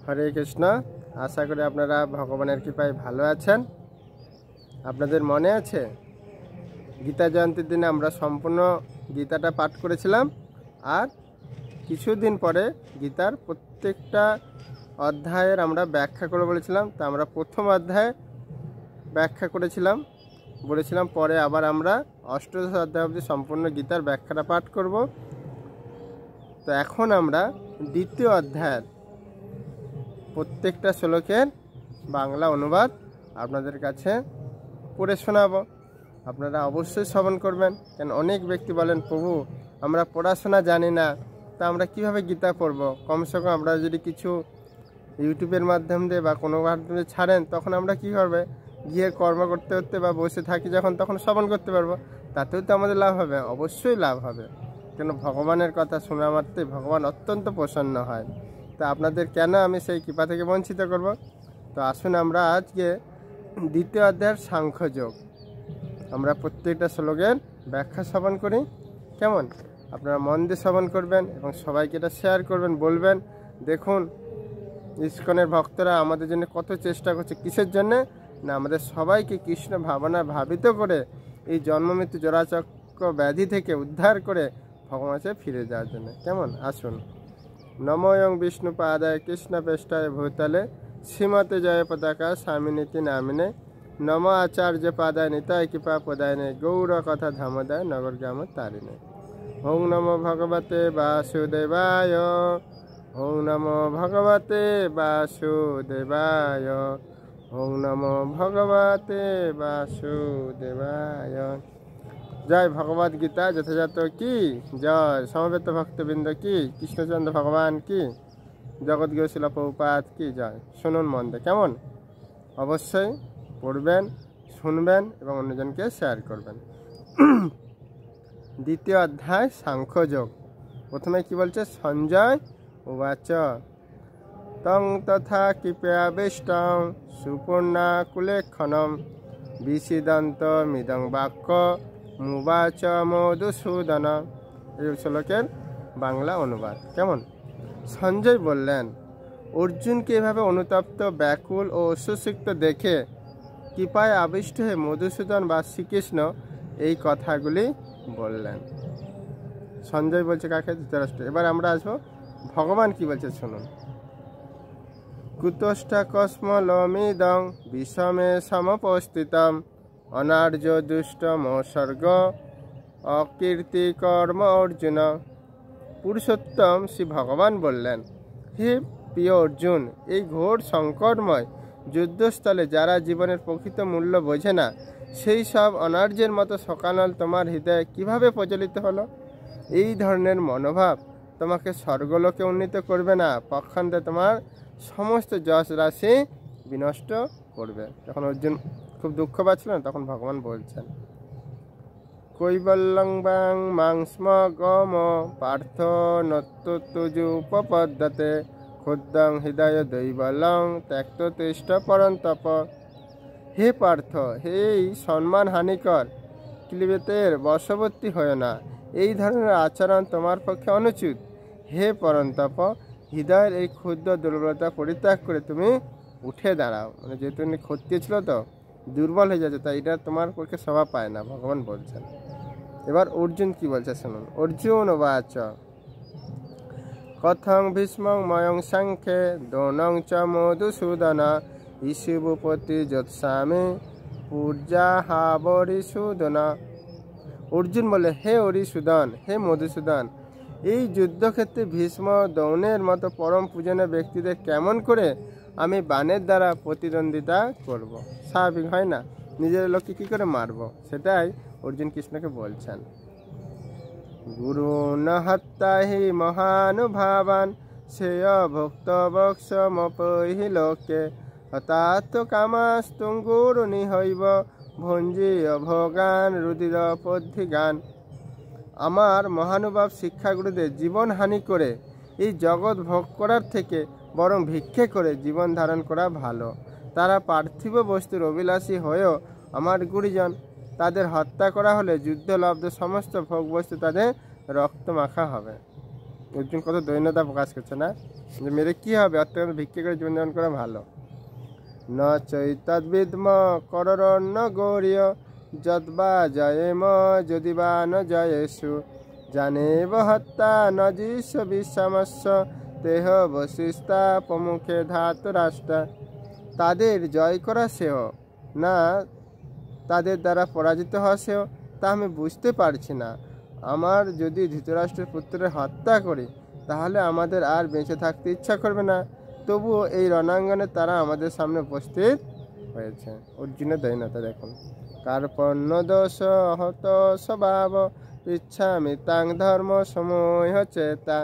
হরে কৃষ্ণ। আশা করি আপনারা ভগবানের কৃপায় ভালো আছেন। আপনাদের মনে আছে গীতা জয়ন্তীর দিনে আমরা সম্পূর্ণ গীতাটা পাঠ করেছিলাম, আর কিছুদিন পরে গীতার প্রত্যেকটা অধ্যায়ের আমরা ব্যাখ্যা করে বলেছিলাম। তা আমরা প্রথম অধ্যায় ব্যাখ্যা করেছিলাম, বলেছিলাম পরে আবার আমরা অষ্টাদশ অধ্যায় অবধি সম্পূর্ণ গীতার ব্যাখ্যাটা পাঠ করব। তো এখন আমরা দ্বিতীয় অধ্যায়ের প্রত্যেকটা শ্লোকের বাংলা অনুবাদ আপনাদের কাছে পড়ে শোনাবো। আপনারা অবশ্যই শ্রবণ করবেন, কেন অনেক ব্যক্তি বলেন প্রভু আমরা পড়াশোনা জানি না, তা আমরা কিভাবে গীতা পড়ব? কমসে কম আমরা যদি কিছু ইউটিউবের মাধ্যম দিয়ে বা কোনো মাধ্যমে ছাড়েন, তখন আমরা কী করবে গিয়ে কর্ম করতে করতে বা বসে থাকি যখন, তখন শ্রবণ করতে পারবো, তাতেও তো আমাদের লাভ হবে। অবশ্যই লাভ হবে, কেন ভগবানের কথা শোনা মাত্রে ভগবান অত্যন্ত প্রসন্ন হয়। তা আপনাদের কেন আমি সেই কৃপা থেকে বঞ্চিত করব? তো আসুন আমরা আজকে দ্বিতীয় অধ্যায়ের সাংখ্যযোগ আমরা প্রত্যেকটা শ্লোকের ব্যাখ্যা শ্রবণ করি। কেমন? আপনারা মন দিয়ে শ্রবণ করবেন এবং সবাইকে এটা শেয়ার করবেন, বলবেন দেখুন ইস্কনের ভক্তরা আমাদের জন্য কত চেষ্টা করছে। কিসের জন্যে? না, আমাদের সবাইকে কৃষ্ণ ভাবনা ভাবিত করে এই জন্মমৃত্যু জরাচক্র ব্যাধি থেকে উদ্ধার করে ভগবানে ফিরে যাওয়ার জন্য। কেমন? আসুন। নমোয়ং বিষ্ণু পাদায় কৃষ্ণ পেষ্টায় ভূতলে শ্রীমতে জয় পতাকা স্বামিনীতি নামিনে নম আচার্য পাদায় নিতায় কৃপা পদায়নে গৌর কথা ধামদায় নগর গ্রাম তারিণে। ওং নমো ভগবতে বাসুদেবায়, ওং নমো ভগবতে বাসুদেবায়, ওং নমো ভগবতে বাসুদেবায়। জয় ভগবদ গীতা যথাযথ কি জয়। সমবেত ভক্তবৃন্দ কি, কৃষ্ণচন্দ্র ভগবান কি, জগৎগুরু শিল প্রভুপাদ কি জয়। শুনুন মন দিয়ে, কেমন? অবশ্যই পড়বেন, শুনবেন এবং অন্যজনকে শেয়ার করবেন। দ্বিতীয় অধ্যায় সাংখ্যযোগ। প্রথমে কি বলছে? সঞ্জয় উবাচ তং তথা কৃপয়াবিষ্টং সুপর্ণা কুলেক্ষণম বিসিদন্ত মিদং বাক্য মুবাচ মধুসূদন। এই শ্লোকের বাংলা অনুবাদ। কেমন? সঞ্জয় বললেন, অর্জুনকে এভাবে অনুতপ্ত, ব্যাকুল ও অশ্রুসিক্ত দেখে কৃপায় আবিষ্ট হয়ে মধুসূদন বা শ্রীকৃষ্ণ এই কথাগুলি বললেন। সঞ্জয় বলছে কাকে? ধৃতরাষ্ট্র। এবার আমরা আসবো ভগবান কি বলছে শুনুন। কুতষ্টা কস্মলমিদং বিষমে সমপস্থিতম অনার্য দুষ্টমস্বর্গ অকীর্তি কর্ম অর্জুন। পুরুষোত্তম শ্রী ভগবান বললেন, হে প্রিয় অর্জুন, এই ঘোর সংকটময় যুদ্ধস্থলে যারা জীবনের প্রকৃত মূল্য বোঝে না, সেই সব অনার্যের মতো সকাল তোমার হৃদয়ে কিভাবে প্রচলিত হলো? এই ধরনের মনোভাব তোমাকে স্বর্গলোকে উন্নীত করবে না, পক্ষান্তে তোমার সমস্ত যশ রাশি বিনষ্ট করবে। যখন অর্জুন খুব দুঃখ পাচ্ছিলেন, তখন ভগবান বলছেন, কৈবল্যং বাং মাংস্ম গম পার্থ নত্যুপপদ্যতে ক্ষুদ্রং হৃদয় দৈবলং ত্যক্ত তিষ্ঠ পরন্তপ। হে পার্থ, হে সম্মান হানিকর ক্লিবেতের বশবর্তী হয় না, এই ধরনের আচরণ তোমার পক্ষে অনুচিত। হে পরন্তপ, হৃদয়ের এই ক্ষুদ্র দুর্বলতা পরিত্যাগ করে তুমি উঠে দাঁড়াও। মানে যেহেতু ক্ষতি ছিল তো দুর্বল হয়ে যাচ্ছে, তাই এটা তোমার পক্ষে শোভা পায় না, ভগবান বলছেন। এবার অর্জুন কি বলছে শুনুন। অর্জুন বাচ কথং ভীষ্মং ময়ং সাংখ্যে দ্রোণং চ মধুসূদন ইষুভূপতি যৎস্বামী পূর্যাহাবরিসূদন। অর্জুন বলে, হে অরিসূদন, হে মধুসূদন, এই যুদ্ধক্ষেত্রে ভীষ্ম দ্রোণের মতো পরম পূজনীয় ব্যক্তিদের কেমন করে আমি বাণের দ্বারা প্রতিদ্বন্দ্বিতা করব? স্বাভাবিক হয় না, নিজের লোককে কী করে মারব? সেটাই অর্জুন কৃষ্ণকে বলছেন। গুরু ন হত্যা হি মহানুভাবান শ্রেয় ভক্ত বক্ষমপহি লোকে হতাত্ম কামাস্তুং গুরু নিহৈব ভঞ্জীয় ভোগান রুদির পদ্ধিগান। আমার মহানুভাব শিক্ষাগুরুদের জীবন হানি করে এই জগৎ ভোগ করার থেকে বরং ভিক্ষে করে জীবন ধারণ করা ভালো। তারা পার্থিব বস্তুর অভিলাষী হয়েও আমার গুরুজন, তাদের হত্যা করা হলে যুদ্ধলব্ধ সমস্ত ভোগ বস্তু তাদের রক্ত মাখা হবে। অর্জুন কত দৈন্যতা প্রকাশ করছে না, যে মেরে কী হবে, অর্থাৎ ভিক্ষে করে জীবনযাপন করা ভালো। ন চৈতদ্বিদ্ম কররণ্য গৌরীয় যদ্বা জয়েম যদি বা ন জয়েষু জানেব হত্যা ন জীষ বিশ্বামস্য তেহ বশিষ্ঠা প্রমুখে ধাতু রাষ্ট্র। তাদের জয় করা সেও না তাদের দ্বারা পরাজিত হওয়া সেও, তা আমি বুঝতে পারছি না। আমার যদি ধৃতরাষ্ট্রের পুত্রের হত্যা করি তাহলে আমাদের আর বেঁচে থাকতে ইচ্ছা করবে না, তবুও এই রণাঙ্গনে তারা আমাদের সামনে উপস্থিত হয়েছে। অর্জুনের দৈন্যতা দেখুন। কার্পণ্য দোষ হত স্বভাব ইচ্ছামি তাং ধর্ম সময় চেতা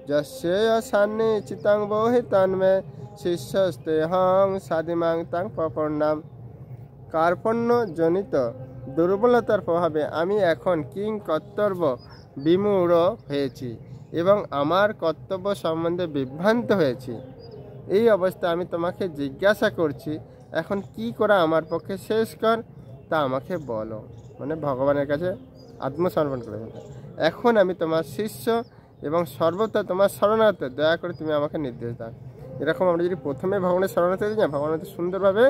যস্যেয় সান্নি চিতাং বহি তন্মে শিষ্যস্তে হং সাদিমাং তাং প্রপন্নাম। কার্পণ্য জনিত দুর্বলতার প্রভাবে আমি এখন কিং কর্তব্য বিমূঢ় হয়েছি এবং আমার কর্তব্য সম্বন্ধে বিভ্রান্ত হয়েছি। এই অবস্থা আমি তোমাকে জিজ্ঞাসা করছি, এখন কি করা আমার পক্ষে শেষ কর, তা আমাকে বলো। মানে ভগবানের কাছে আত্মসমর্পণ করে ফেলতে। এখন আমি তোমার শিষ্য এবং সর্বদা তোমার শরণার্থী, দয়া করে তুমি আমাকে নির্দেশ দাও। এরকম আমরা যদি প্রথমে ভগবানের শরণার্থী দিই না, ভগবান সুন্দরভাবে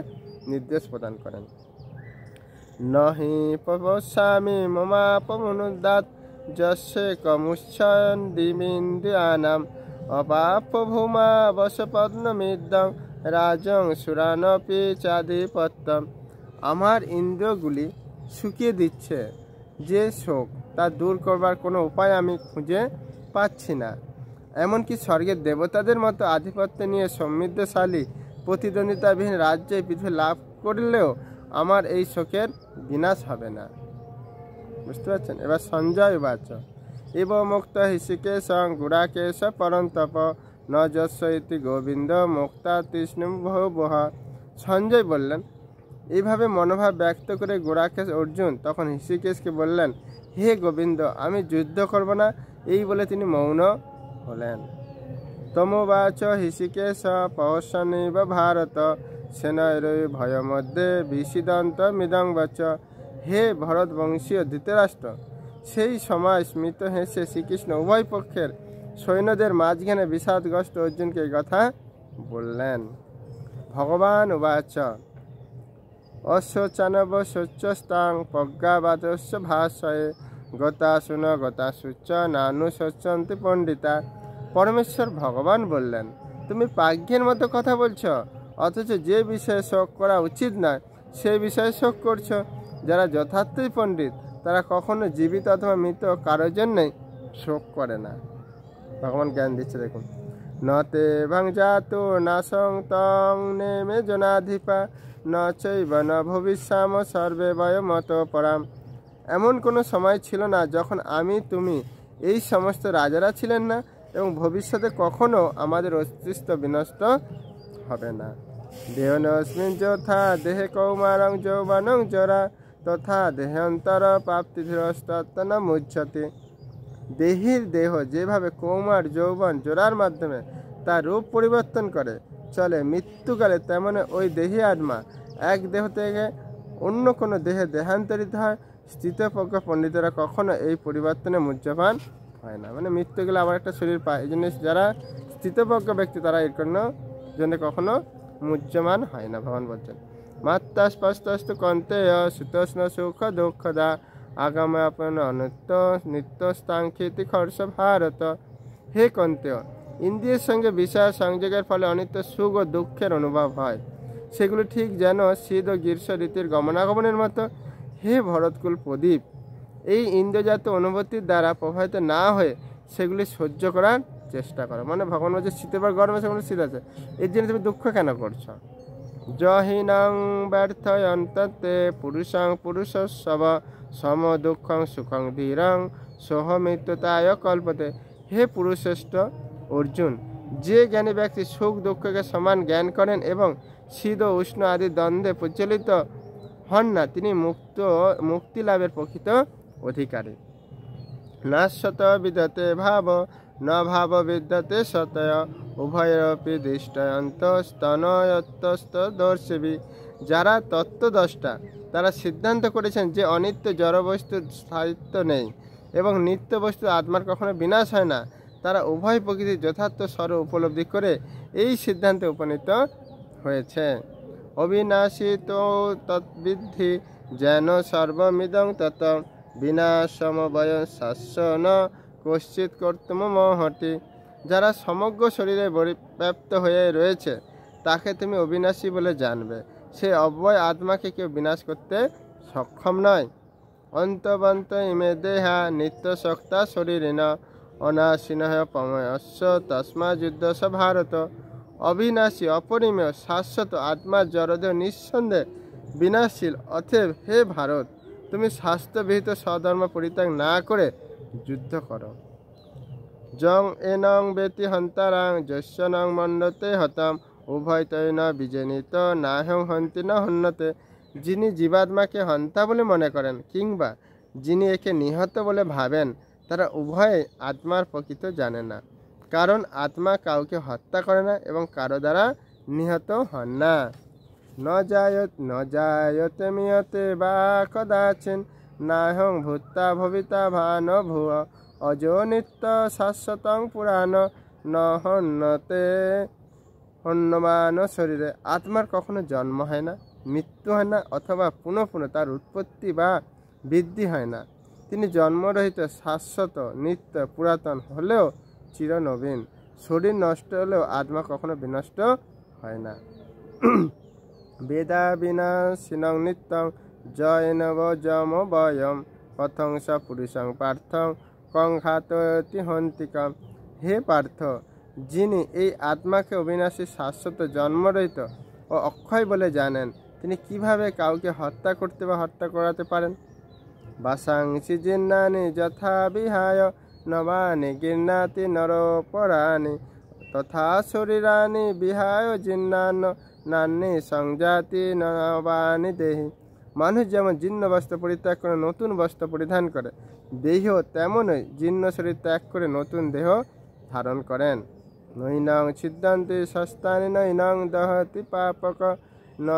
নির্দেশ প্রদান করেন। নহি পবস্যামি মমাপমনুদাত যস্যে কমুচ্ছয়ন দিমিন্দ্রিয়ানাম অপাপ ভূমা বশপদ্মমিদ্যং রাজং সুরানপি চাধিপত্যম। আমার ইন্দ্রিয়গুলি শুকিয়ে দিচ্ছে যে শোক, তা দূর করবার কোনো উপায় আমি খুঁজে পাচ্ছি না। এমনকি স্বর্গের দেবতাদের মতো আধিপত্য নিয়ে সমৃদ্ধশালী প্রতিদ্বন্দ্বিতাবিহীন রাজ্যে পৃথিবী লাভ করলেও আমার এই শোকের বিনাশ হবে না। বুঝতে পারছেন? এবার সঞ্জয় বাচ এব মুক্ত হৃষিকেশ গুড়াকেশ পরন্তপ ন যস্য ইতি গোবিন্দ মুক্তা তৃষ্ণু বহুবহ। সঞ্জয় বললেন, এইভাবে মনোভাব ব্যক্ত করে গুড়াকেশ অর্জুন তখন হৃষিকেশকে বললেন, হে গোবিন্দ, আমি যুদ্ধ করব না, এই বলে তিনি মৌন হলেন। তমোবাচ হৃষিকেশ পহসনিব ভারত সেনৈর ভয় মধ্যে বিষিদন্ত মৃদং বাচ। হে ভরতবংশীয় ধৃতরাষ্ট্র, সেই সময় স্মিত হেসে শ্রীকৃষ্ণ উভয় পক্ষের সৈন্যদের মাঝখানে বিষাদগ্রস্ত অর্জুনকে এই কথা বললেন। ভগবান উবাচ অশোচনব শোচ্যস্তাং প্রজ্ঞাবাদস্য ভাষয়ে গতাসুন গতাসুচ নানু শোচন্তি পণ্ডিতা। পরমেশ্বর ভগবান বললেন, তুমি পাগ্যের মতো কথা বলছ, অথচ যে বিষয়ে শোক করা উচিত নয় সেই বিষয়ে শোক করছো। যারা যথার্থই পণ্ডিত তারা কখনো জীবিত অথবা মৃত কারোর জন্যই শোক করে না। ভগবান জ্ঞান দিচ্ছে দেখুন। নতে ভাঙজাতু নাসং তং নেমে জনাধিপা ন চৈব ন ভবিষ্যাম সর্বে বয়মত পরাম। এমন কোনো সময় ছিল না যখন আমি, তুমি, এই সমস্ত রাজারা ছিলেন না, এবং ভবিষ্যতে কখনো আমাদের অস্তিত্ব বিনষ্ট হবে না। দেহনস্মিন যথা দেহে কৌমারং যৌবনং জরা তথা দেহান্তর প্রাপ্তি ধীরস্তত্ন মুচ্ছতে। দেহের দেহ যেভাবে কৌমার যৌবন জোড়ার মাধ্যমে তার রূপ পরিবর্তন করে চলে মৃত্যুকালে, তেমনি ওই দেহী আত্মা এক দেহ থেকে অন্য কোনো দেহে দেহান্তরিত হয়। স্থিতপ্রজ্ঞ পণ্ডিতেরা কখনো এই পরিবর্তনে মূর্যপান হয় না। মানে মৃত্যু গেলে আবার একটা শরীর পায়, এই জন্য যারা স্থিতপ্রজ্ঞ ব্যক্তি তারা এর জন্য কখনো মূর্যমান হয় না। ভগবান বলছেন, মাত্রা স্পষ্ট কন্তে সুতোষ্ণ সুখ দুঃখদা আগামে আপন অনিত্য নিত্য স্থাঙ্ক্ষিতি খর্ষ ভারত। হে কন্তেয়, ইন্দ্রিয়ের সঙ্গে বিষয় সংযোগের ফলে অনিত্য সুখ ও দুঃখের অনুভব হয়, সেগুলো ঠিক যেন শীত ও গ্রীষ্ম ঋতুর গমনাগমনের মতো। হে ভরতকুল প্রদীপ, এই ইন্দ্রজাত অনুভূতির দ্বারা প্রভাবিত না হয়ে সেগুলি সহ্য করার চেষ্টা করো। মানে ভগবান বলছে, শীতের পর গরমে সেগুলো শীত আছে, এর জন্য তুমি দুঃখ কেন করছো? জহিনং ব্যর্থয়ন্ততে পুরুষং পুরুষস্ব সম দুঃখং সুখং ধীরং সোহমৃত্যুতায় কল্পতে। হে পুরুষশ্রেষ্ঠ অর্জুন, যে জ্ঞানী ব্যক্তি সুখ দুঃখকে সমান জ্ঞান করেন এবং শীত ও উষ্ণ আদি দ্বন্দ্বে প্রচলিত হন না, তিনি মুক্তি লাভের প্রকৃত অধিকারী। নাশত বিদ্যতে ভাব ন ভাব বিদ্যতে সতয় উভয়পি দৃষ্টয়ন্ত স্তনয়ত্তদর্শিবি। যারা তত্ত্বদ্রষ্টা তারা সিদ্ধান্ত করেছেন যে অনিত্য জড়বস্তুর স্থায়িত্ব নেই এবং নিত্য বস্তু আত্মার কখনো বিনাশ হয় না। তারা উভয় প্রকৃতির যথার্থ স্বরূপ উপলব্ধি করে এই সিদ্ধান্তে উপনীত হয়েছে। অবিনাশী তো তদ্বিদ্ধি যেন সর্বমিদং তত বিনাশমবয় শাসন কশ্চিৎ কর্তুমহতি। যারা সমগ্র শরীরে পরিব্যাপ্ত হয়ে রয়েছে তাকে তুমি অবিনাশী বলে জানবে। সে অব্যয় আত্মাকে কেউ বিনাশ করতে সক্ষম নয়। অন্তবন্ত ইমে দেহা নিত্যশক্তা শরীরেণ অনাশিনঃ পময়স্য তস্মা যুদ্ধস ভারত। অবিনাশী অপরিমেয় শাশ্বত আত্মার জড়দেহ নিঃসন্দেহে বিনাশশীল। অতএব হে ভারত, তুমি শাস্ত্রবিহিত স্বধর্ম পরিত্যাগ না করে যুদ্ধ করো। জং এনং বেতি হন্তারাং যস্য নং মন্ডতে হতম উভয় তৈন বিজনিত নাহং হন্তি ন হন্যতে। যিনি জীবাত্মাকে হন্তা বলে মনে করেন কিংবা যিনি একে নিহত বলে ভাবেন, তারা উভয়ে আত্মার প্রকৃত জানে না। কারণ আত্মা কাউকে হত্যা করে না এবং কারো দ্বারা নিহত হন না। ন জায়তে মিয়তে বা কদাচিন নাহং ভূতা ভবিতা ভা ন ভুব অজো নিত্য শাশ্বতং পুরাণ ন হন্যতে হন্যমান শরীরে। আত্মার কখনো জন্ম হয় না, মৃত্যু হয় না, অথবা পুনঃ পুনঃ তার উৎপত্তি বা বৃদ্ধি হয় না। তিনি জন্মরহিত, শাশ্বত, নিত্য, পুরাতন হলেও চিরনবীন। শরীর নষ্ট হলেও আত্মা কখনো বিনষ্ট হয় না। বেদা বিনাশিনং নিত্যং জয়নব যম বয়ম কথং স পুরুষং পার্থং কং ঘাতয়তি হন্তিকম। হে পার্থ, যিনি এই আত্মাকে অবিনাশী, শাশ্বত, জন্মরহিত ও অক্ষয় বলে জানেন, তিনি কিভাবে কাউকে হত্যা করতে বা হত্যা করাতে পারেন? বাসাংসি জিন্নানি যথা বিহায় নবানি গিন্নাতি নরপরানি তথা শরীরানি বিহায় জিন্নান নান্নি সংজাতি নবানি দেহি। মানুষ যেমন জীর্ণ বস্ত্র পরিত্যাগ করে নতুন বস্ত্র পরিধান করে, দেহ তেমনই জীর্ণ শরীর ত্যাগ করে নতুন দেহ ধারণ করেন। নৈনং ছিদ্যন্তি শস্তানি নৈনং দহতি পাপক ন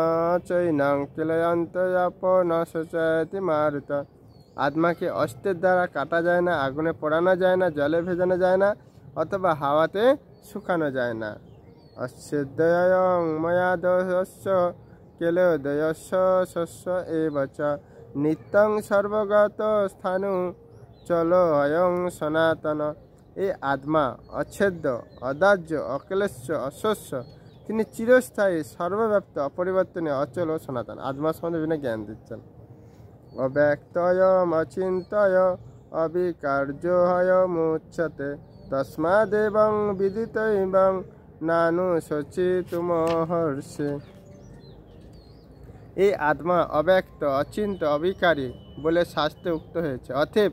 চৈনং কিলয়ন্তয়াপ ন শোচয়তি মারুত। আত্মাকে অস্ত্রের দ্বারা কাটা যায় না, আগুনে পোড়ানো যায় না, জলে ভেজানো যায় না, অথবা হাওয়াতে শুকানো যায় না। অস্যদয়ং ময়াদস্য কেলদয়স্য শস্য এবচ নিত্যং সর্বগত স্থানু চলো অয়ং সনাতন। এই আত্মা অচ্ছেদ্য, অদাহ্য, অক্লেশ্য, অশস্য। তিনি চিরস্থায়ী, সর্বব্যাপ্ত, অপরিবর্তনীয়, অচল ও সনাতন। আত্মা সম্বন্ধে বিভিন্ন জ্ঞান দিচ্ছেন। অব্যক্তয়ম অচিন্তয় অবিকার্যয় মুচ্যতে তস্মাদেবং বিদিতৈবং নানু শচিতুমহর্ষি। এই আত্মা অব্যক্ত, অচিন্ত, অবিকারী বলে শাস্ত্রে উক্ত হয়েছে। অতএব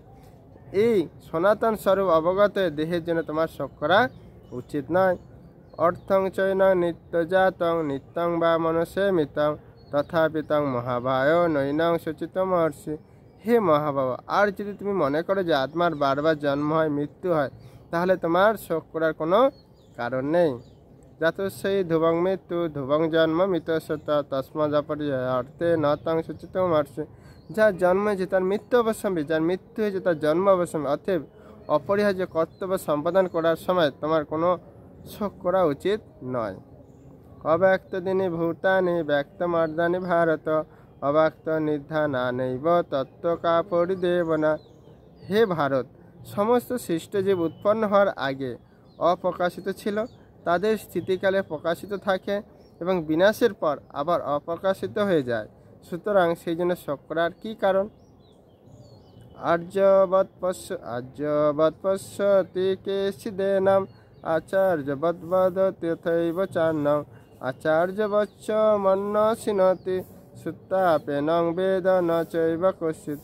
এই সনাতন স্বরূপ অবগত দেহের জন্য তোমার শোক করা উচিত নয়। অর্থং চৈনং নিত্যজাতং নিত্যং বা মনসে মিতং তথাপিতং মহাভায় নৈনং শচিতমহর্ষি। হে মহাবাবা, আর যদি তুমি মনে করো যে আত্মার বারবার জন্ম হয়, মৃত্যু হয়, তাহলে তোমার শোক করার কোনো কারণ নেই। জাতস্যই ধ্রুবং মৃত্যু ধ্রুবং জন্ম মৃতস্যত তস্মাদপরিজয় অর্থে ন তং শচিতমহর্ষি। যার জন্ম হয়েছে তার মৃত্যু অবশ্যম্বী, যার মৃত্যু হয়েছে তার জন্ম অবশ্যম্বী। অতএব অপরিহার্য কর্তব্য সম্পাদন করার সময় তোমার কোনো শোক করা উচিত নয়। অব্যক্ত দিনী ভূতানি ব্যক্তমর্দানি ভারত অব্যক্ত নিধানানৈব তত্ত্ব কাপরিদেবনা। হে ভারত, সমস্ত সৃষ্টজীব উৎপন্ন হওয়ার আগে অপ্রকাশিত ছিল, তাদের স্থিতিকালে প্রকাশিত থাকে এবং বিনাশের পর আবার অপ্রকাশিত হয়ে যায়। সুতরাং সেই জন্য শোক করার কী কারণ? আর্যবৎপশ্যতি কেচিদেনাম আচার্যবদ্বদ তথৈব চান্নং আচার্যবচ্চ মন্যসিনতি সুত্তাপেনং বেদ ন চৈব কশ্চিৎ।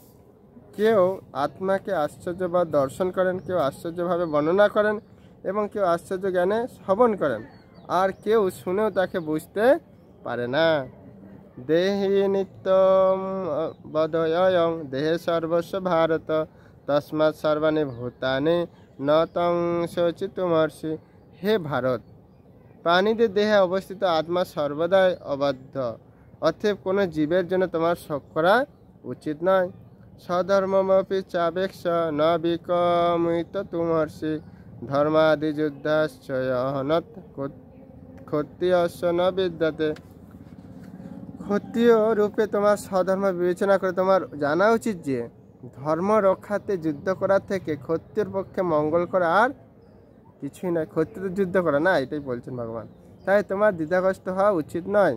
কেউ আত্মাকে আশ্চর্যবাদ দর্শন করেন, কেউ আশ্চর্যভাবে বর্ণনা করেন এবং কেউ আশ্চর্য জ্ঞানে শ্রবণ করেন, আর কেউ শুনেও তাকে বুঝতে পারে না। দেহি নিত্যম বদয়ং দেহে সর্বস্ব ভারত তস্মাৎ সর্বাণি ভূতানি ন তং শচিতুমহর্ষি। হে ভারত, প্রাণীদের দেহে অবস্থিত আত্মা সর্বদাই অবাধ্য। অতএব কোনো জীবের জন্য তোমার শোক করা উচিত নয়। স্বধর্মমপি চাবেক্ষ ন বিকমিত তুমহর্ষি ধর্মাদিযুদ্ধাশ্চয়হনত ক্ষত্রিয়স্য ন বিদ্যতে। ক্ষত্রিয় রূপে তোমার স্বধর্ম বিবেচনা করে তোমার জানা উচিত যে ধর্ম রক্ষাতে যুদ্ধ করার থেকে ক্ষত্রিয়র পক্ষে মঙ্গল করা আর কিছুই নয়। ক্ষত্রিয় যুদ্ধ করা না, এটাই বলছেন ভগবান। তাই তোমার দ্বিধাগ্রস্ত হওয়া উচিত নয়।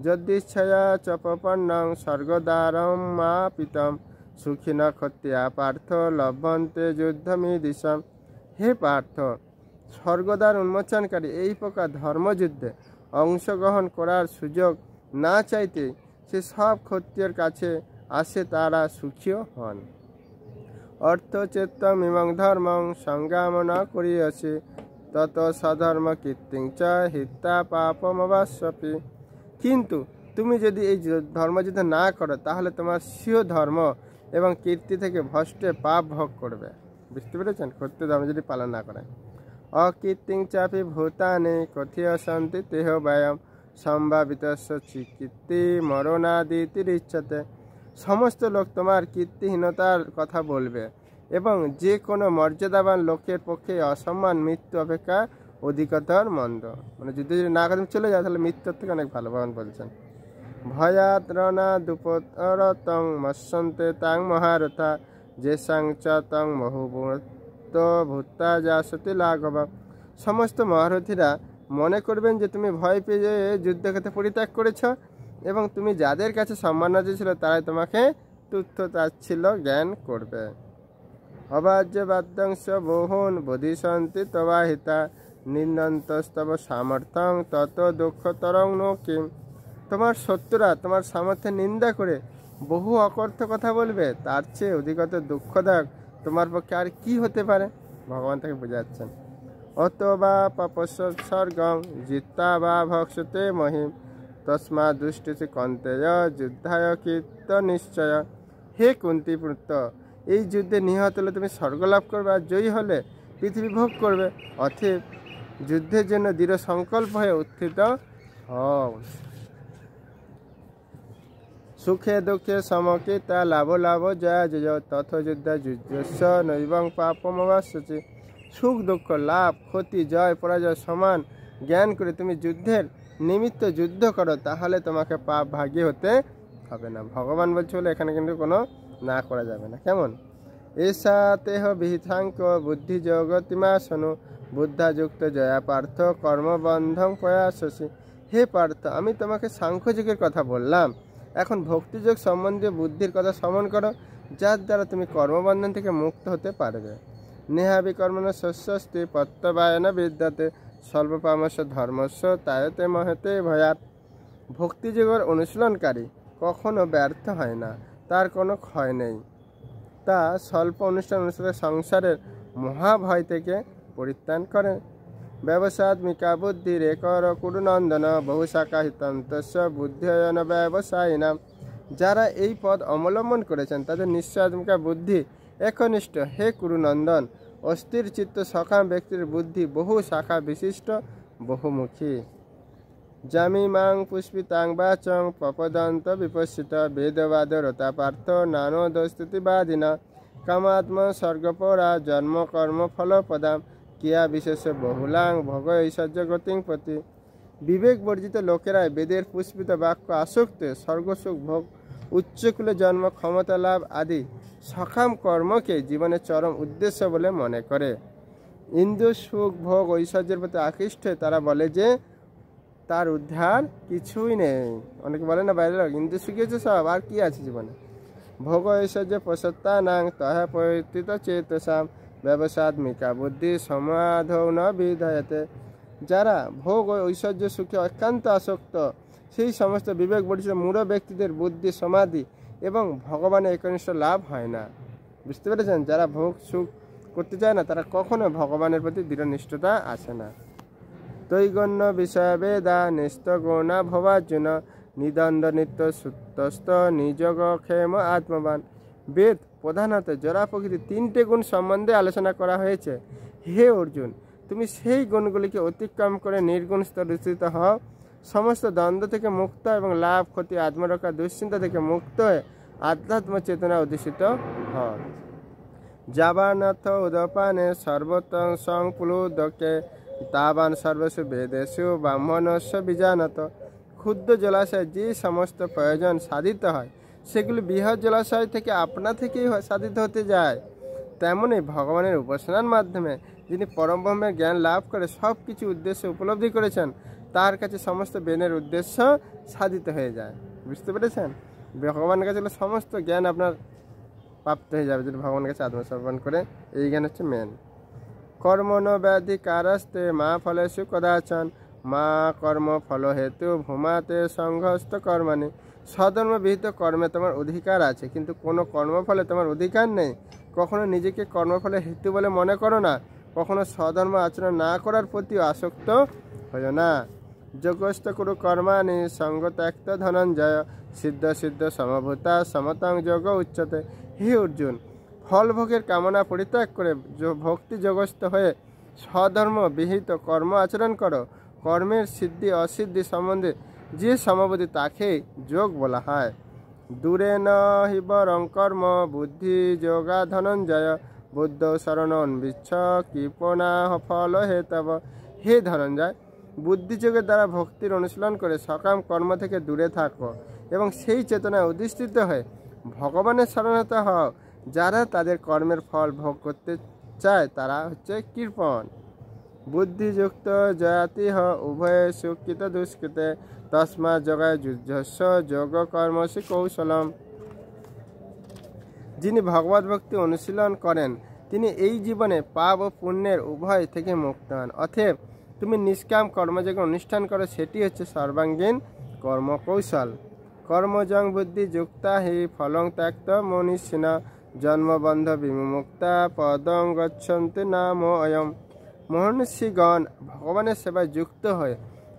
যদিচ্ছয়া চপপন্নং স্বর্গদ্বারম মা পিতম সুখিন ক্ষত্রিয়া পার্থ লভ্যন্তে যুদ্ধমিদিশম। হে পার্থ, স্বর্গদ্বার উন্মোচনকারী এই প্রকার ধর্মযুদ্ধে অংশগ্রহণ করার সুযোগ না চাইতে সে সব ক্ষত্রিয়র কাছে আসে, তারা সুখীও হন। অর্থচেত্তম ইমং ধর্মং সংগ্রাম ন করিয়সি তত সধর্ম কীর্তিং চ হিতা পাপমবাস্যপি। কিন্তু তুমি যদি এই ধর্মযুদ্ধ না করো তাহলে তোমার স্বীয় ধর্ম এবং কীর্তি থেকে ভ্রষ্টে পাপ ভোগ করবে। বুঝতে পেরেছেন? ক্ষত্রিয় ধর্ম যদি পালন না করে। অকীর্তিং চাপি ভূতানি কথিয় সন্তি তেহ ব্যয়ম সম্ভাবিতস্য চিকীর্তি মরণাদিতিরিচ্ছতে। সমস্ত লোক তোমার কীর্তিহীনতার কথা বলবে এবং যে কোনো মর্যাদাবান লোকের পক্ষে অসম্মান মৃত্যু অপেক্ষা অধিকতর মন্দ। মানে যুদ্ধ যদি না করে চলে যায় তাহলে মৃত্যুর থেকে অনেক ভালো। ভগবান বলছেন ভয়াৎ রণা দুপরতং মৎসন্তে তাং মহারথা যে সাংচ তং বহুভূত ভূতা যা সতী লাঘব। সমস্ত মহারথীরা মনে করবেন যে তুমি ভয় পেয়ে যুদ্ধক্ষেত্রে পরিত্যাগ করেছ এবং তুমি যাদের কাছে সম্মান ছিল তারাই তোমাকে তুচ্ছ তাচ্ছিল্য জ্ঞান করবে। অবাজ্য বাদ্যাংশ বহুন বোধিসন্তি তবাহিতা নিন্দন্তস্তব সামর্থ্যং তত দুঃখতরং নো কিম। তোমার শত্রুরা তোমার সামর্থ্যের নিন্দা করে বহু অকর্থ কথা বলবে, তার চেয়ে অধিকত দুঃখদায়ক তোমার পক্ষে আর কি হতে পারে? ভগবান তাকে বোঝাচ্ছেন। অত বা পাপস্বর্গং জিত্তা বা ভক্ষতে মহিম তস্মা দুষ্টিসি কন্তেয় যুদ্ধায় কীর্ত নিশ্চয়। হে কুন্তী পুত্র, এই যুদ্ধে নিহত হলে তুমি স্বর্গ লাভ করবে আর জয়ী হলে পৃথিবী ভোগ করবে। অতএব যুদ্ধের জন্য দৃঢ় সংকল্প হয়ে উত্থিত হও। সুখে দুঃখে সমকিতা লাভ লাভ জয় জয় তথ যুদ্ধ যুদ্ধস্ব নৈবং পাপমবাস্যচি। সুখ দুঃখ লাভ ক্ষতি জয় পরাজয় সমান জ্ঞান করে তুমি যুদ্ধের নিমিত্ত যুদ্ধ করো, তাহলে তোমাকে পাপ ভাগী হতে হবে না। ভগবান বলছে বলে এখানে কিন্তু কোনো না করা যাবে না। কেমন? এসা তেহ বিহিতাঙ্ক বুদ্ধি জগতিমাসনু বুদ্ধাযুক্ত জয়া পার্থ কর্মবন্ধং প্রয়াসসি। হে পার্থ, আমি তোমাকে সাংখ্যযোগের কথা বললাম, এখন ভক্তিযোগ সম্বন্ধীয় বুদ্ধির কথা শ্রবণ করো, যার দ্বারা তুমি কর্মবন্ধন থেকে মুক্ত হতে পারবে। নেহাবিকর্মণ শস্যস্তি পত্তবায়ন বিদ্যাতে স্বল্পপামস্য ধর্মস্য তায়তে মহতে ভয়াত। ভক্তিযোগের অনুশীলনকারী কখনো ব্যর্থ হয় না, তার কোনো ক্ষয় নেই। তা স্বল্প অনুষ্ঠান অনুসারে সংসারের মহাভয় থেকে পরিত্রাণ করে। ব্যবসাত্মিকা বুদ্ধি রেকর কুরুনন্দন বহুশাখা হিতন্তস্য বুদ্ধিয়ন ব্যবসায়িনাম। যারা এই পদ অবলম্বন করেছেন তাদের নিশ্চয়াত্মিকা বুদ্ধি একনিষ্ঠ। হে কুরুনন্দন, অস্থির চিত্ত সকাম ব্যক্তির বুদ্ধি বহু শাখা বিশিষ্ট বহুমুখী। জামিমাং পুষ্পিতাং বাচং পপদন্ত বিপশ্চিত বেদবাদ রতা পার্থ নানোদস্তুতিবাদিনা কামাত্ম স্বর্গপরা জন্ম কর্ম ফলপদাম কিয়া বিশেষ বহুলাং ভোগ ঐশ্বর্য গতিং প্রতি। বিবেক বর্জিত লোকেরাই বেদের পুষ্পিত বাক্য আসক্ত স্বর্গসুখ ভোগ উচ্চকুলে জন্ম ক্ষমতা লাভ আদি সকাম কর্মকে জীবনের চরম উদ্দেশ্য বলে মনে করে। ইন্দ্র সুখ ভোগ ঐশ্বর্যের প্রতি আকৃষ্ট তারা বলে যে তার উদ্ধার কিছুই নেই। অনেকে বলে না বাইরে ইন্দ্র সুখিয়েছে সব, আর কি আছে জীবনে? ভোগ ঐশ্বর্য প্রসত্তা নাং তহা পরিত চেতসাম ব্যবসাত্মিকা বুদ্ধি সমাধৌ ন বিধায়তে। যারা ভোগ ও ঐশ্বর্য সুখে অত্যন্ত আসক্ত সেই সমস্ত বিবেক বর্জিত মূঢ় ব্যক্তিদের বুদ্ধি সমাধি এবং ভগবানের একনিষ্ঠ লাভ হয় না। বুঝতে পেরেছেন? যারা ভোগ সুখ করতে চায় না তারা কখনো ভগবানের প্রতি দৃঢ় নিষ্ঠতা আসে না। তৈগণ্য বিষয় বেদা নিস্ত গৌণা ভবার্জুন নিদণ্ড নিত্য সুতস্থ নিজগ ক্ষেম আত্মবান। বেদ প্রধানত জরা প্রকৃতি তিনটে গুণ সম্বন্ধে আলোচনা করা হয়েছে। হে অর্জুন, তুমি সেই গুণগুলিকে অতিক্রম করে নির্গুণ স্তরে উচ্চীত হও, সমস্ত দ্বন্দ্ব থেকে মুক্ত এবং লাভ ক্ষতি আত্মরক্ষা দুশ্চিন্তা থেকে মুক্ত হয়ে আধ্যাত্ম চেতনা অধিষ্ঠিত হও। যাবানথ উদপানে সর্বতং সংপ্লুদকে তাবান সর্বসু বেদেশু ব্রাহ্মণস্য বীজানত। ক্ষুদ্র জলাশয় যে সমস্ত প্রয়োজন সাধিত হয় সেগুলি বৃহৎ জলাশয় থেকে আপনা থেকেই সাধিত হতে যায়। তেমনি ভগবানের উপাসনার মাধ্যমে যিনি পরমব্রহ্মের জ্ঞান লাভ করে সব কিছু উদ্দেশ্য উপলব্ধি করেছেন তার কাছে সমস্ত বেনের উদ্দেশ্য সাধিত হয়ে যায়। বুঝতে পেরেছেন? ভগবানের কাছে সমস্ত জ্ঞান আপনার প্রাপ্ত হয়ে যাবে যদি ভগবানের কাছে আত্মসমর্পণ করে। এই জ্ঞান হচ্ছে মেন। কর্ম ন ব্যাধি কারস্তে মা ফলেষু কদাচন মা কর্ম ফল হেতু ভূমাতে সংঘস্ত কর্মাণি। স্বধর্ম বিহিত কর্মে তোমার অধিকার আছে, কিন্তু কোনো কর্মফলে তোমার অধিকার নেই। কখনো নিজেকে কর্মফলের হেতু বলে মনে করো না, কখনো স্বধর্ম আচরণ না করার প্রতি আসক্ত হইও না। যোগস্থ কুরু কর্মাণি সঙ্গ ত্যক্ত ধনঞ্জয় সিদ্ধ সিদ্ধ সমভূতা সমতাং যোগ উচ্চতে। হে অর্জুন, ফল ভোগের কামনা পরিত্যাগ করে ভক্তি যোগস্থ হয়ে স্বধর্ম বিহিত কর্ম আচরণ করো। কর্মের সিদ্ধি অসিদ্ধি সম্বন্ধে যে সমবুদ্ধি তাকে যোগ বলা হয়। দূরে ন হিবরং কর্ম বুদ্ধি যোগা ধনঞ্জয় বুদ্ধ শরণন বিচ্ছ কৃপণা ফল হেতব। হে ধনঞ্জয়, বুদ্ধিযোগের দ্বারা ভক্তির অনুশীলন করে সকাম কর্ম থেকে দূরে থাকো এবং সেই চেতনায় অধিষ্ঠিত হয়ে ভগবানের শরণাগত হও। যারা তাদের কর্মের ফল ভোগ করতে চায় তারা হচ্ছে কৃপণ। বুদ্ধিযুক্ত জয়াতিহ উভয়ে সুকৃত দুষ্কৃতে তস্মা যোগায় যুদ্ধস্ব যোগ কর্মসি কৌশলম। যিনি ভগবত ভক্তি অনুশীলন করেন তিনি এই জীবনে পাপ ও পুণ্যের উভয় থেকে মুক্ত হন। অতএব তুমি নিষ্কাম কর্মযোগ অনুষ্ঠান করো, সেটি হচ্ছে সর্বাঙ্গীন কর্মকৌশল। কর্মজং বুদ্ধি যুক্তা হি ফলং ত্যক্ত মনীষিণা জন্মবন্ধ বিমুক্তা পদং গচ্ছন্তি নাম অয়ম। মহর্ষিগণ ভগবানের সেবায় যুক্ত হয়ে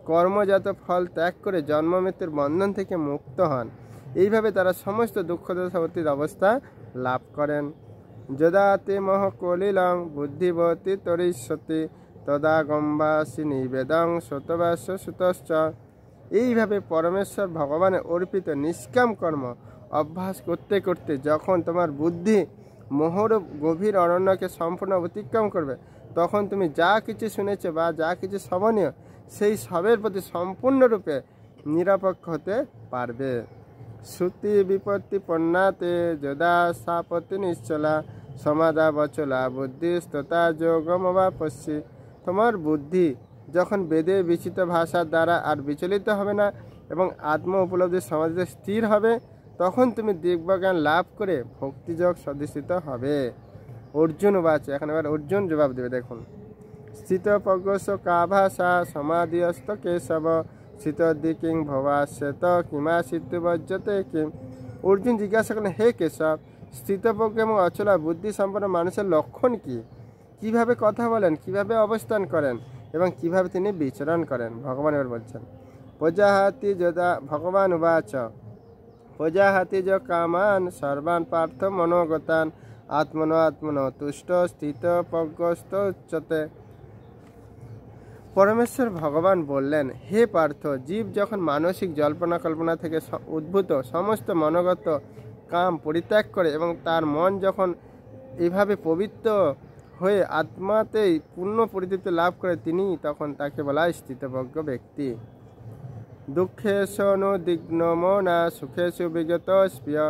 কর্মজাত ফল ত্যাগ করে জন্ম মৃত্যুর বন্ধন থেকে মুক্ত হন। এইভাবে তারা সমস্ত দুঃখদশাবর্তীর অবস্থা লাভ করেন। যদাতে মহকলিলং বুদ্ধিবতী তরিষ্যতি তদা গম্বাসী নিবেদং শতবাস্য সুতশ্চ। এইভাবে পরমেশ্বর ভগবানের অর্পিত নিষ্কাম কর্ম অভ্যাস করতে করতে যখন তোমার বুদ্ধি মোহর গভীর অরণ্যকে সম্পূর্ণ অতিক্রম করবে, তখন তুমি যা কিছু শুনেছ বা যা কিছু শ্রবণীয় সেই সবের প্রতি সম্পূর্ণরূপে নিরপেক্ষ হতে পারবে। শ্রুতি বিপত্তি পণ্যাতে যদা সাপত্তি নিশ্চলা সমাদা বচলা বুদ্ধি স্ততা যোগমবাপস্যি। তোমার বুদ্ধি যখন বেদে বিচিত ভাষার দ্বারা আর বিচলিত হবে না এবং আত্ম উপলব্ধির সমাধিতে স্থির হবে, তখন তুমি দিব্যজ্ঞান লাভ করে ভক্তিযোগ সধিষ্ঠিত হবে। অর্জুন বাচ। এখন এবার অর্জুন জবাব দেবে, দেখুন। স্থিতপ্রজ্ঞস্য কা ভাষা সমাধিয়স্ত কেশব স্থিতদিকিং ভবাস্যেত কিমাসিতু বজ্জতে কিম। অর্জুন জিজ্ঞাসা করেন, হে কেশব, স্থিতপ্রজ্ঞ এবং অচলা বুদ্ধি সম্পন্ন মানুষের লক্ষণ কি? কিভাবে কথা বলেন, কিভাবে অবস্থান করেন এবং কিভাবে তিনি বিচরণ করেন? ভগবান এবার বলছেন, প্রজাহাতি যদা ভগবান উবাচ প্রজাহাতি য কামান সর্বান পার্থ মনোগতান আত্মনো আত্মনো তুষ্ট স্থিত প্রজ্ঞস্ত উচ্চতে। পরমেশ্বর ভগবান বললেন, হে পার্থ, জীব যখন মানসিক জল্পনা কল্পনা থেকে উদ্ভূত সমস্ত মনোগত কাম পরিত্যাগ করে এবং তার মন যখন এইভাবে পবিত্র হয়ে আত্মাতেই পূর্ণ পরিতৃপ্তি লাভ করে, তিনি তখন তাকে বলা হয় স্থিতপ্রজ্ঞ ব্যক্তি। দুঃখেষু অনুদ্বিগ্নমনা সুখেষু বিগত স্পৃহ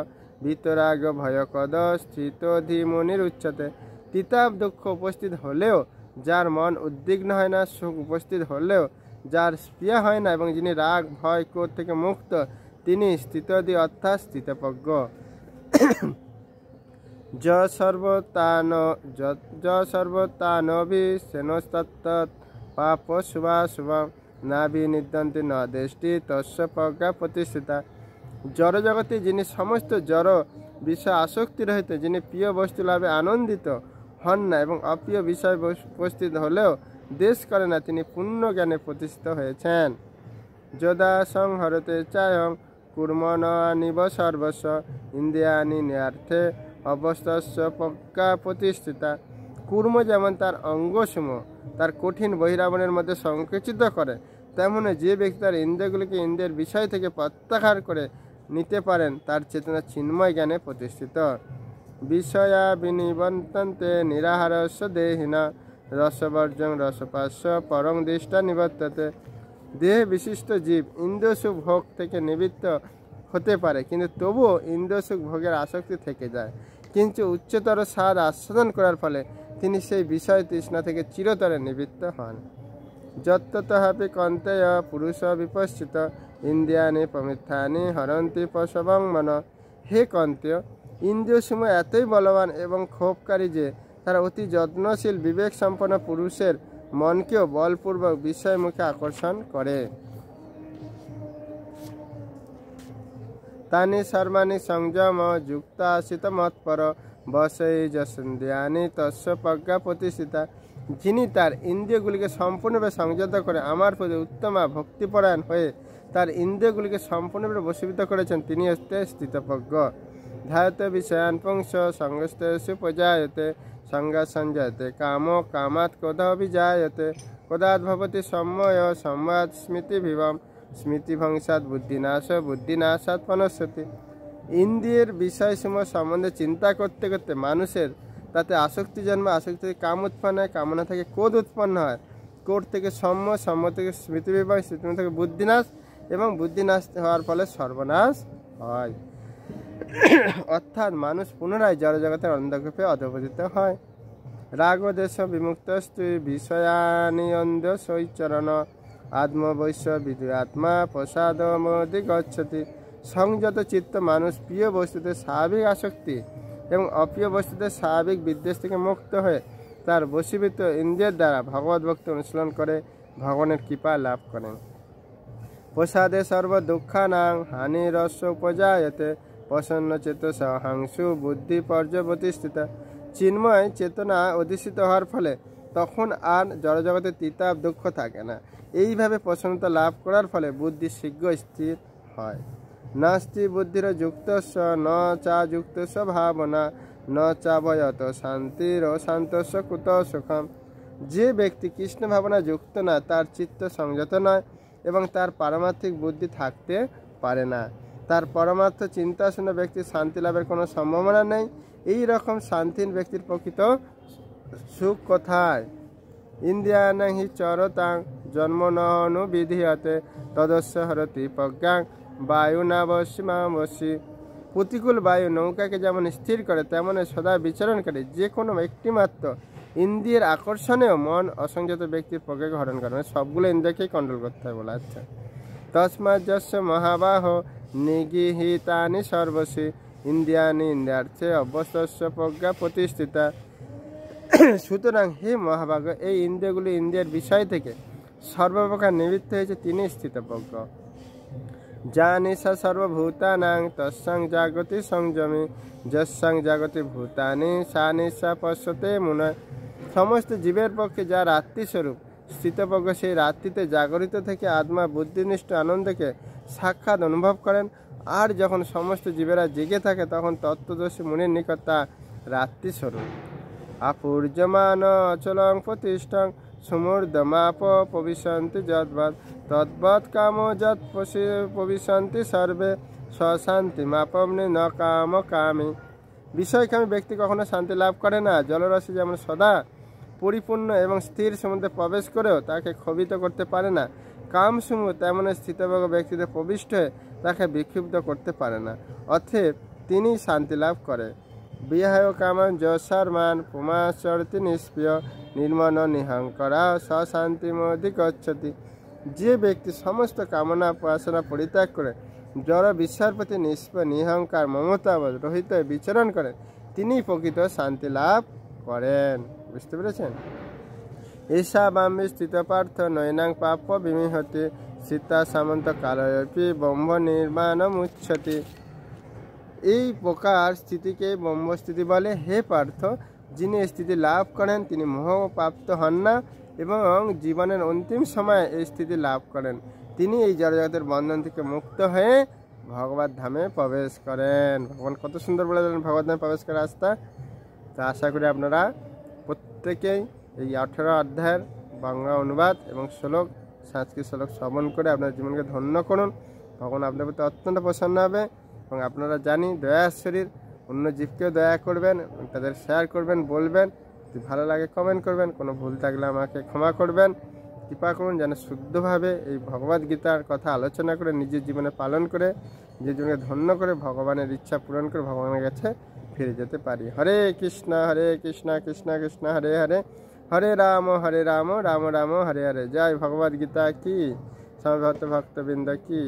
বিতরাগ ভয়কদ স্থিতধীমুনির উচ্চতে। তিতাব দুঃখ উপস্থিত হলেও যার মন উদ্বিগ্ন হয় না, সুখ উপস্থিত হলেও যার স্পৃহা হয় না এবং যিনি রাগ ভয় ক্রোধ থেকে মুক্ত, তিনি স্থিতধী অর্থাৎ স্থিতপ্রজ্ঞ। য সর্বতানভিষেণস্তত্তৎ পাপ শুভাশুভম না বিনিদ্যন্তি ন দেষ্টি তস্য প্রজ্ঞা প্রতিষ্ঠিতা। জড়জগতে যিনি সমস্ত জড় বিষয় আসক্তি রহিত, যিনি প্রিয় বস্তু লাভে আনন্দিত হন না এবং অপ্রিয় বিষয় উপস্থিত হলেও দেশ করে না, তিনি পূর্ণ জ্ঞানে প্রতিষ্ঠিত হয়েছেন। যদা সংহরতে চায়ং কুর্মণানিব সর্বস্ব ইন্দ্রিয়াণি নিয়ার্থে অবস্থস্য প্রজ্ঞা প্রতিষ্ঠিতা। কুর্ম যেমন তার অঙ্গসমূহ তার কঠিন বহিরাবরণের মধ্যে সংকুচিত করে, তেমনি যে ব্যক্তি তার ইন্দ্রিয়গুলিকে ইন্দ্রিয়ের বিষয় থেকে প্রত্যাহার করে নিতে পারেন তার চেতনা চিন্ময় জ্ঞানে প্রতিষ্ঠিত। বিষয়া বিনিবন্তন্তে নিরাহারস্য দেহিনা রসবর্জং রসপাস্য পরং দৃষ্টা নিবর্ততে। দেহ বিশিষ্ট জীব ইন্দ্রসুখ ভোগ থেকে নিবৃত্ত হতে পারে, কিন্তু তবুও ইন্দ্রসুখ ভোগের আসক্তি থেকে যায়। কিন্তু উচ্চতর স্বাদ আস্বাদন করার ফলে তিনি সেই বিষয় তৃষ্ণা থেকে চিরতরে নিবৃত্ত হন। যত্ততহাপি কন্তেয় পুরুষ বিপশ্চিত ইন্দ্রিয়ানি প্রমিথানি হরন্তি পশবং মন। হে কন্তেয়, ইন্দ্রিয়সমূহ এতই বলবান এবং ক্ষোভকারী যে তারা অতি যত্নশীল বিবেক সম্পন্ন পুরুষের মনকেও বলপূর্বক বিষয়মুখে আকর্ষণ করে। তানি সর্বাণি সংযম যুক্তাসিত মৎপর বসৈ যসন্ধ্যানি তস্য প্রজ্ঞা প্রতিষ্ঠিতা। যিনি তার ইন্দ্রিয়গুলিকে সম্পূর্ণভাবে সংযত করে আমার প্রতি উত্তমা ভক্তিপরায়ণ হয়ে তার ইন্দ্রিয়গুলিকে সম্পূর্ণভাবে বশীভূত করেছেন, তিনি হচ্ছে স্থিতপ্রজ্ঞ। ধ্যায়তে বিষয়ান পুংস সঙ্গস্থেষু প্রজায়তে সংজ্ঞা সঞ্জায়তে কাম কামাৎ ক্রোধোভিজায়তে ক্রোধাৎ ভবতি সম্ময় সম্বাদ স্মৃতিভিবম স্মৃতিভংসাৎ বুদ্ধিনাশ বুদ্ধিনাশাৎ পনশ্যতি। ইন্দ্রিয়ের বিষয়সমূহ সম্বন্ধে চিন্তা করতে করতে মানুষের তাতে আসক্তি জন্মে, আসক্তি থেকে কাম উৎপন্ন হয়, কামনা থেকে ক্রোধ উৎপন্ন হয়, ক্রোধ থেকে সম্ময়, সম্ময় থেকে স্মৃতিবিভ্রম, স্মৃতি থেকে বুদ্ধিনাশ এবং বুদ্ধিনাশ হওয়ার ফলে সর্বনাশ হয়। অর্থাৎ মানুষ পুনরায় জড়জগতের অন্ধকূপে অধঃপতিত হয়। রাগদেশ বিমুক্তস্তু বিষয়ানি অন্ধ সৈচরণ আত্মবৈশ্য বিদুরাত্মা প্রসাদ মোদি গচ্ছতি। সংযত চিত্ত মানুষ প্রিয় বস্তুতে স্বাভাবিক আসক্তি এবং অপ্রিয় বস্তুতে স্বাভাবিক বিদ্বেষ থেকে মুক্ত হয়ে তার বশীভূত ইন্দ্রিয়ের দ্বারা ভগবত ভক্তি অনুশীলন করে ভগবানের কৃপা লাভ করেন। প্রসাদে সর্ব দুঃখানাং হানিরস্য উপজায়তে প্রসন্ন চেতস হাংসু বুদ্ধি পর্যবতিষ্ঠিতা। চিন্ময় চেতনা অধিষ্ঠিত হওয়ার ফলে তখন আর জড়জগতে তিতাব দুঃখ থাকে না। এইভাবে প্রসন্নতা লাভ করার ফলে বুদ্ধি শীঘ্র স্থির হয়। নাস্তি বুদ্ধির যুক্তস্য ন চা যুক্তস্য ভাবনা ন চা ভয়ত শান্তির অশান্তস্য কুত সুখম। যে ব্যক্তি কৃষ্ণ ভাবনা যুক্ত না, তার চিত্ত সংযত নয় এবং তার পারমার্থিক বুদ্ধি থাকতে পারে না। তার পরমার্থ চিন্তাশূন্য ব্যক্তির শান্তি লাভের কোনো সম্ভাবনা নেই। এই রকম শান্তিহীন ব্যক্তির প্রকৃত সুখ কোথায়? ইন্দ্রিয়াণি হি চরতাং জন্ম ননুবিধীয়তে তদস্য হরতি প্রজ্ঞাং বায়ুনাবশ্যমাবশ্যি। প্রতিকূল বায়ু নৌকাকে যেমন স্থির করে, তেমন সদা বিচরণ করে যে কোনো একটিমাত্র ইন্দ্রিয়ের আকর্ষণেও মন অসংযত ব্যক্তির প্রজ্ঞাকে হরণ করে। মানে সবগুলো ইন্দ্রিয়কেই কন্ট্রোল করতে হয় বলা হচ্ছে। তস্মাৎ যস্য মহাবাহ নিগৃহীতানি সর্বসি ইন্দ্রিয়ানি ইন্দ্রিয়ার্থে অবশ্যস্য প্রজ্ঞা প্রতিষ্ঠিতা। সুতরাং হে মহাভাগ, এই ইন্দ্রিয়গুলি ইন্দ্রিয়ের বিষয় থেকে সর্বপ্রকার নিবৃত্ত হয়েছে, তিনি স্থিতপ্রজ্ঞ। জানি সা সর্বভূতানাং তস্যাং জাগতি সংযমী যস্যাং জাগতি ভূতানি সা নিশা পশ্যতে মুনয়। সমস্ত জীবের পক্ষে যা রাত্রিস্বরূপ স্থিতপ্রজ্ঞ সেই রাত্রিতে জাগরিত থেকে আত্মা বুদ্ধিনিষ্ঠ আনন্দকে সাক্ষাৎ অনুভব করেন। আর যখন সমস্ত জীবেরা জেগে থাকে তখন তত্ত্বদর্শী মুনির নিকট তা রাত্রিস্বরূপ। আপূর্যমান অচলং প্রতিষ্ঠং সমুর্ধমাপ প্রবিশন্তি যদ্বৎ তদ্বৎ কাম যৎ প্রবিশন্তি সর্বে স্বশান্তি মাপমনি ন কাম কামী। বিষয়কামী ব্যক্তি কখনো শান্তি লাভ করে না। জলরাশি যেমন সদা পরিপূর্ণ এবং স্থির সমুদ্রে প্রবেশ করেও তাকে ক্ষোভিত করতে পারে না, কামসমূহ তেমন স্থিতপ্রজ্ঞ ব্যক্তিতে প্রবিষ্ট হয়ে তাকে বিক্ষিপ্ত করতে পারে না। অতএব তিনি শান্তি লাভ করে। বিহায় কামান যশারমান পুমাচরতি নিষ্প্রিয় নির্মন নিহংকরা স্বশান্তিমধি গচ্ছতি। যে ব্যক্তি সমস্ত কামনা উপাসনা পরিত্যাগ করে জড় বিশ্বের প্রতি নিষ্প্রিয় নিহংকার মমতাবোধ রহিত বিচরণ করেন, তিনি প্রকৃত শান্তি লাভ করেন। বুঝতে পেরেছেন? ঈশা বাম্বি স্থিত পার্থ নৈনাং পাপ বিমিহতি সীতা সামন্ত কালয়পি ব্রহ্ম নির্মাণ মুচ্ছতি। এই প্রকার স্থিতিকে ব্রহ্মস্থিতি বলে। হে পার্থ, যিনি এই স্থিতি লাভ করেন তিনি মোহপ্রাপ্ত হন না এবং জীবনের অন্তিম সময়ে এই স্থিতি লাভ করেন। তিনি এই জড়জগতের বন্ধন থেকে মুক্ত হয়ে ভগবত ধামে প্রবেশ করেন। ভগবান কত সুন্দর বলে দিলেন ভগবত ধামে প্রবেশ করার রাস্তা। তা আশা করি আপনারা প্রত্যেকেই এই 18 অধ্যায়ের বাংলা অনুবাদ এবং শ্লোক, সংস্কৃত শ্লোক শ্রবণ করে আপনার জীবনকে ধন্য করুন। ভগবান আপনার প্রতি অত্যন্ত প্রসন্ন হবে। এবং আপনারা জানি দয়াশ্বরীর অন্য জীবকেও দয়া করবেন, তাদের শেয়ার করবেন, বলবেন। যদি ভালো লাগে কমেন্ট করবেন, কোনো ভুল থাকলে আমাকে ক্ষমা করবেন। কৃপা করুন যেন শুদ্ধভাবে এই ভগবদ্গীতার কথা আলোচনা করে নিজের জীবনে পালন করে নিজের জীবনকে ধন্য করে ভগবানের ইচ্ছা পূরণ করে ভগবানের কাছে ফিরে যেতে পারি। হরে কৃষ্ণ কৃষ্ণ কৃষ্ণ হরে হরে, হরে রাম রাম রাম হরে হরে। জয় ভগবদ্গীতা কি, সমবেত ভক্তবৃন্দ কি।